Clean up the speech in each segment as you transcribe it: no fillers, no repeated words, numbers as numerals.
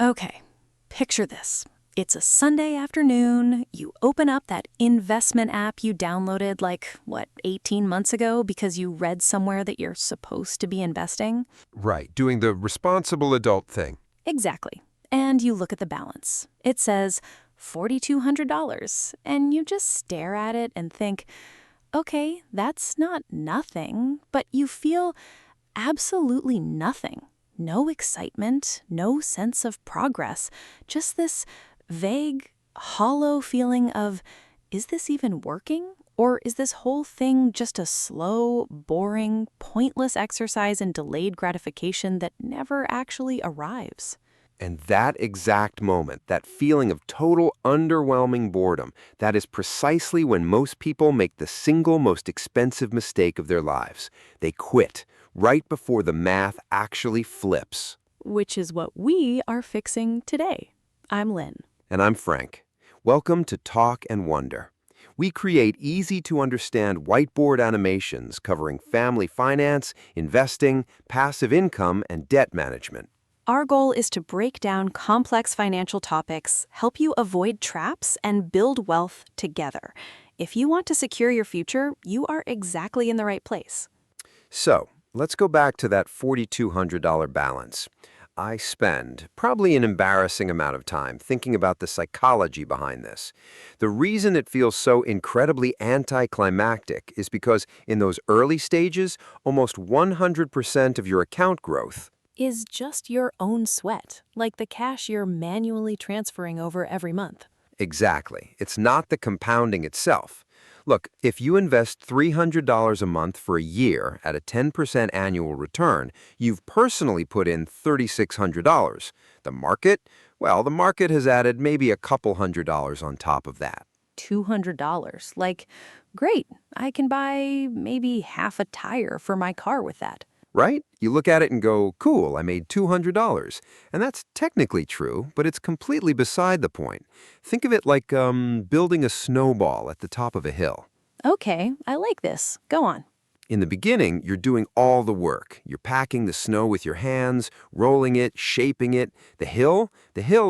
Okay, picture this. It's a Sunday afternoon. You open up that investment app you downloaded 18 months ago because you read somewhere that you're supposed to be investing? Right, doing the responsible adult thing. Exactly. And you look at the balance. It says $4,200, and you just stare at it and think, okay, that's not nothing, but you feel absolutely nothing. No excitement, no sense of progress, just this vague, hollow feeling of, is this even working? Or is this whole thing just a slow, boring, pointless exercise in delayed gratification that never actually arrives? And that exact moment, that feeling of total underwhelming boredom, that is precisely when most people make the single most expensive mistake of their lives. They quit right before the math actually flips. Which is what we are fixing today. I'm Lynn. And I'm Frank. Welcome to Talk and Wonder. We create easy-to-understand whiteboard animations covering family finance, investing, passive income, and debt management. Our goal is to break down complex financial topics, help you avoid traps, and build wealth together. If you want to secure your future, you are exactly in the right place. So, let's go back to that $4,200 balance. I spend probably an embarrassing amount of time thinking about the psychology behind this. The reason it feels so incredibly anticlimactic is because in those early stages, almost 100% of your account growth Is just your own sweat, like the cash you're manually transferring over every month. Exactly. It's not the compounding itself. Look, if you invest $300 a month for a year at a 10% annual return, you've personally put in $3,600. The market? Well, the market has added maybe a couple $100 on top of that. $200. Great, I can buy maybe half a tire for my car with that. Right? You look at it and go, cool, I made $200. And that's technically true, but it's completely beside the point. Think of it like building a snowball at the top of a hill. Okay, I like this. Go on. In the beginning, you're doing all the work. You're packing the snow with your hands, rolling it, shaping it. The hill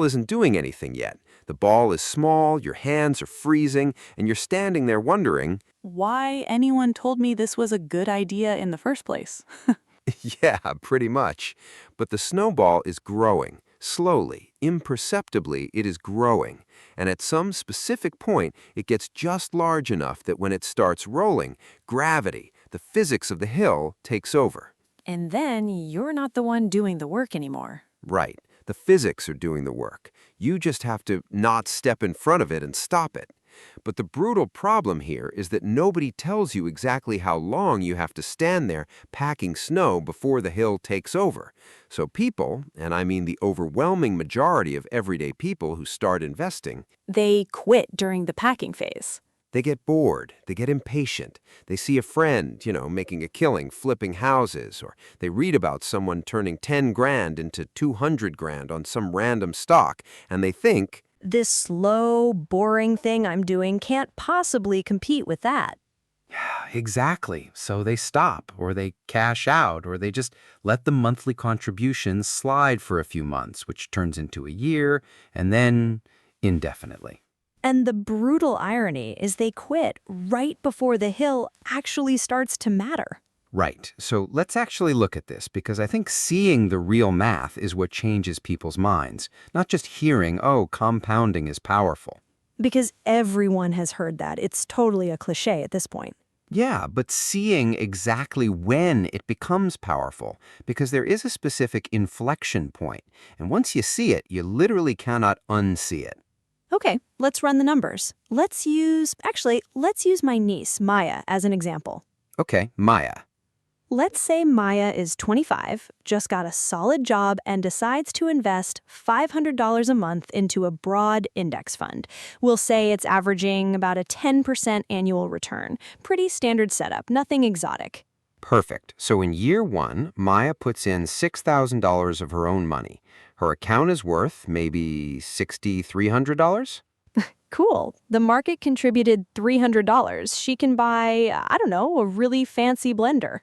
isn't doing anything yet. The ball is small, your hands are freezing, and you're standing there wondering, Why anyone told me this was a good idea in the first place. yeah, pretty much. But the snowball is growing. Slowly, imperceptibly, it is growing. And at some specific point, it gets just large enough that when it starts rolling, gravity, the physics of the hill, takes over. And then you're not the one doing the work anymore. Right. The physics are doing the work. You just have to not step in front of it and stop it. But the brutal problem here is that nobody tells you exactly how long you have to stand there packing snow before the hill takes over. So people, and I mean the overwhelming majority of everyday people who start investing, They quit during the packing phase. they get bored, they get impatient, they see a friend, making a killing, flipping houses, or they read about someone turning 10 grand into 200 grand on some random stock, and they think, This slow, boring thing I'm doing can't possibly compete with that. Exactly. So they stop, or they cash out, or they just let the monthly contributions slide for a few months, which turns into a year, and then indefinitely. And the brutal irony is they quit right before the hill actually starts to matter. Right. So let's actually look at this, because I think seeing the real math is what changes people's minds, not just hearing, oh, compounding is powerful. Because everyone has heard that. It's totally a cliche at this point. Yeah, but seeing exactly when it becomes powerful, because there is a specific inflection point. And once you see it, you literally cannot unsee it. Okay, let's run the numbers. Let's use my niece, Maya, as an example. Okay, Maya. Let's say Maya is 25, just got a solid job, and decides to invest $500 a month into a broad index fund. We'll say it's averaging about a 10% annual return. Pretty standard setup, nothing exotic. Perfect. So in year one, Maya puts in $6,000 of her own money. Her account is worth maybe $6,300? Cool. The market contributed $300. She can buy, I don't know, a really fancy blender.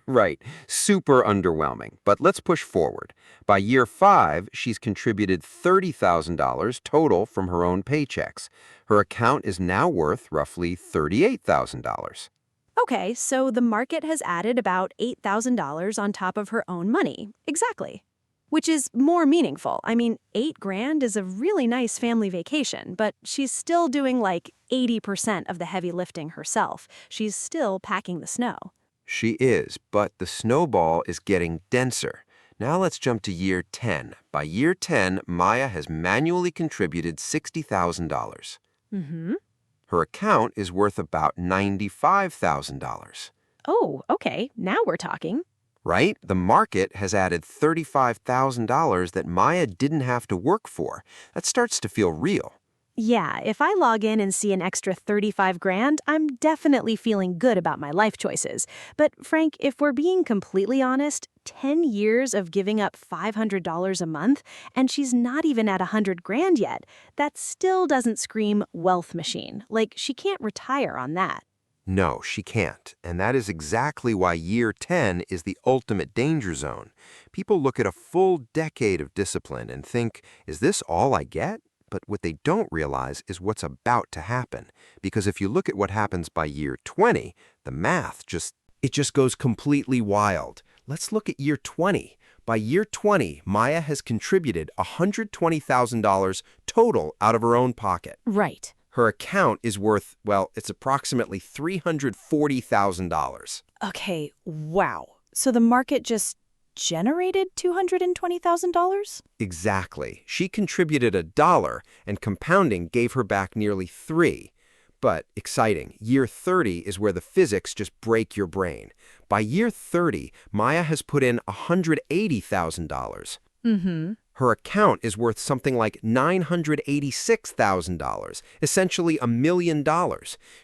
Right, super underwhelming. But let's push forward. By year 5, she's contributed $30,000 total from her own paychecks. Her account is now worth roughly $38,000. Okay, so the market has added about $8,000 on top of her own money. Exactly. Which is more meaningful. I mean, 8 grand is a really nice family vacation, but she's still doing like 80% of the heavy lifting herself. She's still packing the snow. She is, but the snowball is getting denser. Now let's jump to year 10. By year 10, Maya has manually contributed $60,000. Mm-hmm. Her account is worth about $95,000. Oh, okay. Now we're talking. Right? The market has added $35,000 that Maya didn't have to work for. That starts to feel real. Yeah, if I log in and see an extra 35 grand, I'm definitely feeling good about my life choices. But Frank, if we're being completely honest, 10 years of giving up $500 a month, and she's not even at 100 grand yet, that still doesn't scream wealth machine. Like, she can't retire on that. No, she can't. And that is exactly why year 10 is the ultimate danger zone. People look at a full decade of discipline and think, is this all I get? But what they don't realize is what's about to happen. Because if you look at what happens by year 20, the math just goes completely wild. Let's look at year 20. By year 20, Maya has contributed $120,000 total out of her own pocket. Right. Her account is worth, well, it's approximately $340,000. Okay, wow. So the market just generated $220,000? Exactly. She contributed $1, and compounding gave her back nearly $3. But exciting, year 30 is where the physics just break your brain. By year 30, Maya has put in $180,000. Mm-hmm. Her account is worth something like $986,000, essentially $1 million.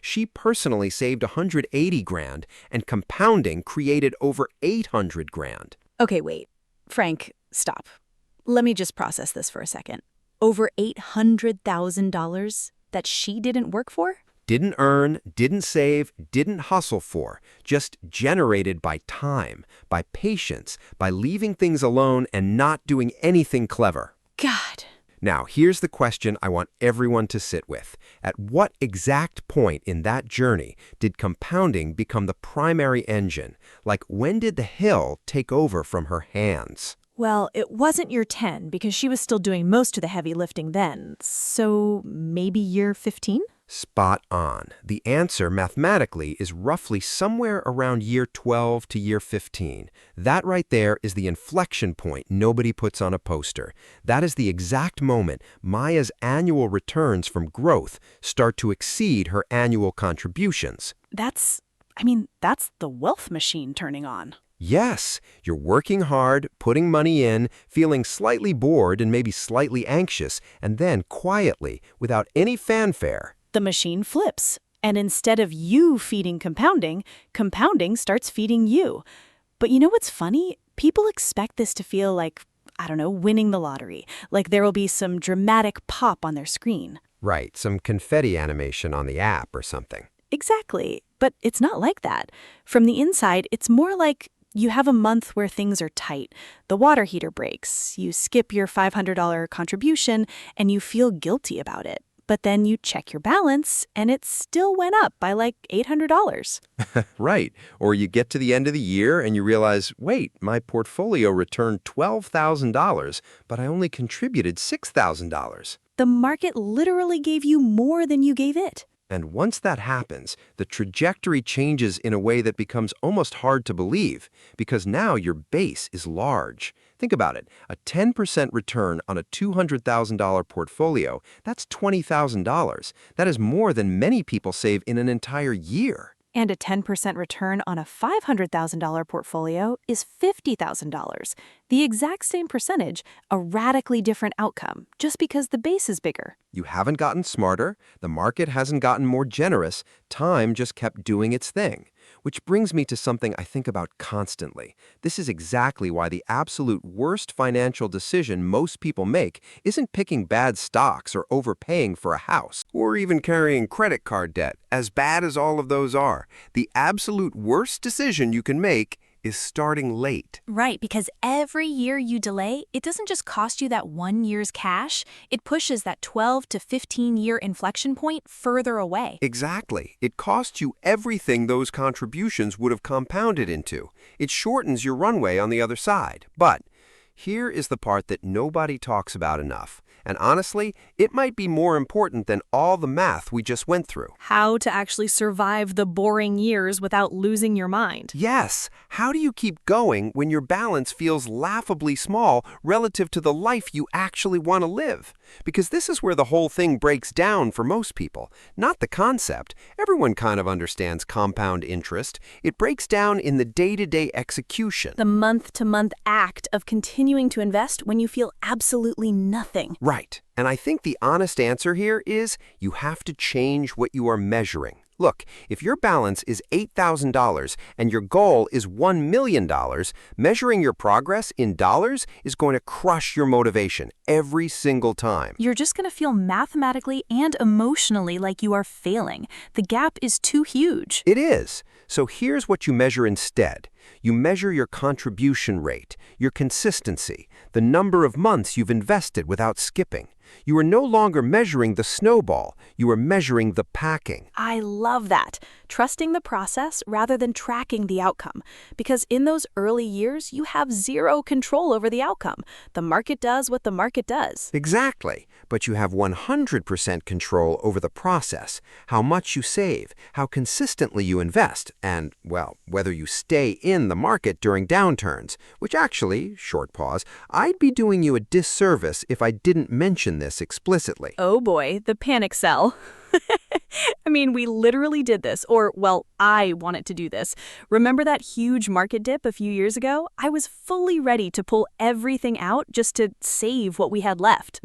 She personally saved 180 grand, and compounding created over 800 grand. Okay, wait. Frank, stop. Let me just process this for a second. Over $800,000 that she didn't work for? Didn't earn, didn't save, didn't hustle for, just generated by time, by patience, by leaving things alone and not doing anything clever. God. Now, here's the question I want everyone to sit with. At what exact point in that journey did compounding become the primary engine? Like, when did the hill take over from her hands? Well, it wasn't year 10 because she was still doing most of the heavy lifting then. So maybe year 15? Spot on. The answer mathematically is roughly somewhere around year 12 to year 15. That right there is the inflection point nobody puts on a poster. That is the exact moment Maya's annual returns from growth start to exceed her annual contributions. That's the wealth machine turning on. Yes, you're working hard, putting money in, feeling slightly bored and maybe slightly anxious, and then quietly, without any fanfare, The machine flips, and instead of you feeding compounding, compounding starts feeding you. But you know what's funny? People expect this to feel like, I don't know, winning the lottery, like there will be some dramatic pop on their screen. right, some confetti animation on the app or something. Exactly, but it's not like that. From the inside, it's more like you have a month where things are tight. The water heater breaks, you skip your $500 contribution, and you feel guilty about it. But then you check your balance, and it still went up by like $800. Right. Or you get to the end of the year and you realize, wait, my portfolio returned $12,000, but I only contributed $6,000. The market literally gave you more than you gave it. And once that happens, the trajectory changes in a way that becomes almost hard to believe, because now your base is large. Think about it. A 10% return on a $200,000 portfolio, that's $20,000. That is more than many people save in an entire year. And a 10% return on a $500,000 portfolio is $50,000. The exact same percentage, a radically different outcome, just because the base is bigger. You haven't gotten smarter, the market hasn't gotten more generous, time just kept doing its thing. Which brings me to something I think about constantly. This is exactly why the absolute worst financial decision most people make isn't picking bad stocks or overpaying for a house, or even carrying credit card debt, as bad as all of those are. The absolute worst decision you can make is starting late. Right, because every year you delay, it doesn't just cost you that 1 year's cash, it pushes that 12 to 15-year inflection point further away. Exactly. It costs you everything those contributions would have compounded into. It shortens your runway on the other side. But here is the part that nobody talks about enough. And honestly, it might be more important than all the math we just went through. How to actually survive the boring years without losing your mind. Yes, how do you keep going when your balance feels laughably small relative to the life you actually want to live? Because this is where the whole thing breaks down for most people. Not the concept. Everyone kind of understands compound interest. It breaks down in the day-to-day execution. The month-to-month act of continuing to invest when you feel absolutely nothing. Right. And I think the honest answer here is you have to change what you are measuring. Look, if your balance is $8,000 and your goal is $1 million, measuring your progress in dollars is going to crush your motivation every single time. You're just going to feel mathematically and emotionally like you are failing. The gap is too huge. It is. So here's what you measure instead. You measure your contribution rate, your consistency, the number of months you've invested without skipping. You are no longer measuring the snowball, you are measuring the packing. I love that. Trusting the process rather than tracking the outcome. Because in those early years, you have zero control over the outcome. The market does what the market does. Exactly. But you have 100% control over the process, how much you save, how consistently you invest, and, well, whether you stay in the market during downturns, which actually, short pause, I'd be doing you a disservice if I didn't mention this explicitly. Oh boy, the panic sell. I mean, we literally did this, or, well, I wanted to do this. Remember that huge market dip a few years ago? I was fully ready to pull everything out just to save what we had left.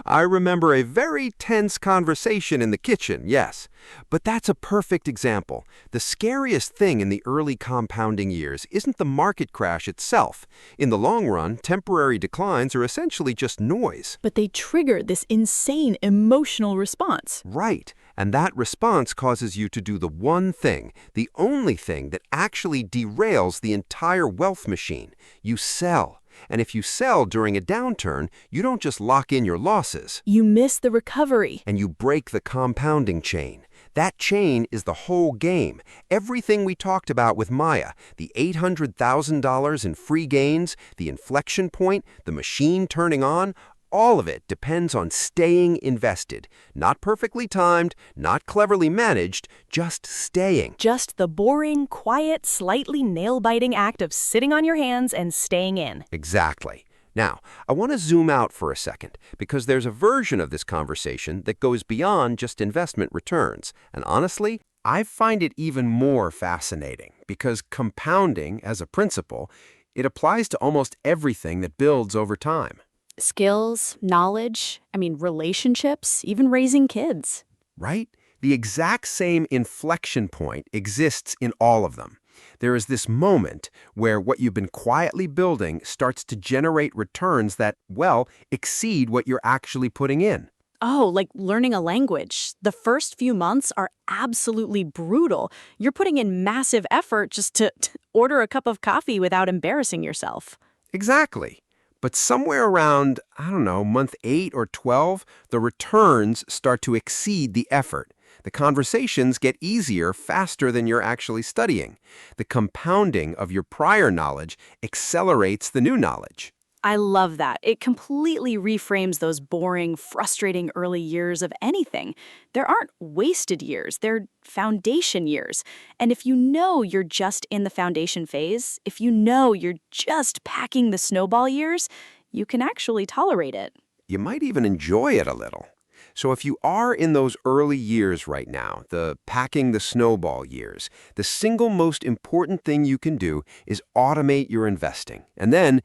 I remember a very tense conversation in the kitchen, yes. But that's a perfect example. The scariest thing in the early compounding years isn't the market crash itself. In the long run, temporary declines are essentially just noise. But they triggered this insane emotional response. Right. And that response causes you to do the one thing, the only thing that actually derails the entire wealth machine. You sell. And if you sell during a downturn, you don't just lock in your losses. You miss the recovery. And you break the compounding chain. That chain is the whole game. Everything we talked about with Maya, the $800,000 in free gains, the inflection point, the machine turning on, all of it depends on staying invested. Not perfectly timed, not cleverly managed, just staying. Just the boring, quiet, slightly nail-biting act of sitting on your hands and staying in. Exactly. Now, I want to zoom out for a second, because there's a version of this conversation that goes beyond just investment returns. And honestly, I find it even more fascinating, because compounding, as a principle, it applies to almost everything that builds over time. Skills, knowledge, relationships, even raising kids. Right? The exact same inflection point exists in all of them. There is this moment where what you've been quietly building starts to generate returns that, well, exceed what you're actually putting in. Oh, like learning a language. The first few months are absolutely brutal. You're putting in massive effort just to order a cup of coffee without embarrassing yourself. Exactly. But somewhere around, month 8 or 12, the returns start to exceed the effort. The conversations get easier faster than you're actually studying. The compounding of your prior knowledge accelerates the new knowledge. I love that. It completely reframes those boring, frustrating early years of anything. There aren't wasted years, they're foundation years. And if you know you're just in the foundation phase, if you know you're just packing the snowball years, you can actually tolerate it. You might even enjoy it a little. So if you are in those early years right now, the packing the snowball years, the single most important thing you can do is automate your investing. And then,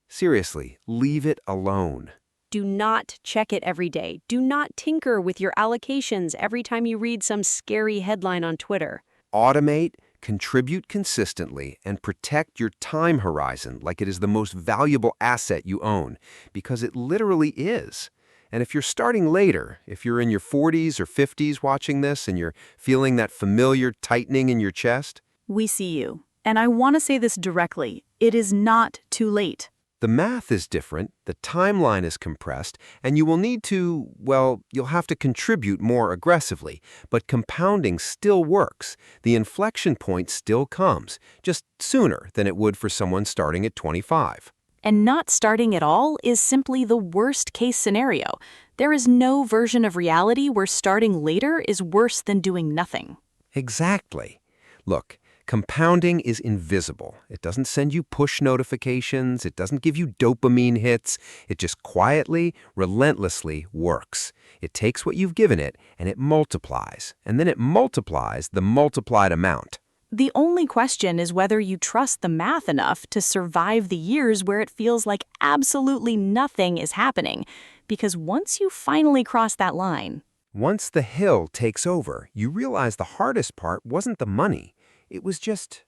seriously, leave it alone. Do not check it every day. Do not tinker with your allocations every time you read some scary headline on Twitter. Automate, contribute consistently, and protect your time horizon like it is the most valuable asset you own, because it literally is. And if you're starting later, if you're in your 40s or 50s watching this and you're feeling that familiar tightening in your chest, We see you. And I want to say this directly. It is not too late. The math is different, the timeline is compressed, and you will need to, well, you'll have to contribute more aggressively. But compounding still works. The inflection point still comes, just sooner than it would for someone starting at 25. And not starting at all is simply the worst case scenario. There is no version of reality where starting later is worse than doing nothing. Exactly. Look, compounding is invisible. It doesn't send you push notifications. It doesn't give you dopamine hits. It just quietly, relentlessly works. It takes what you've given it and it multiplies. And then it multiplies the multiplied amount. The only question is whether you trust the math enough to survive the years where it feels like absolutely nothing is happening. Because once you finally cross that line, Once the hill takes over, you realize the hardest part wasn't the money. It was just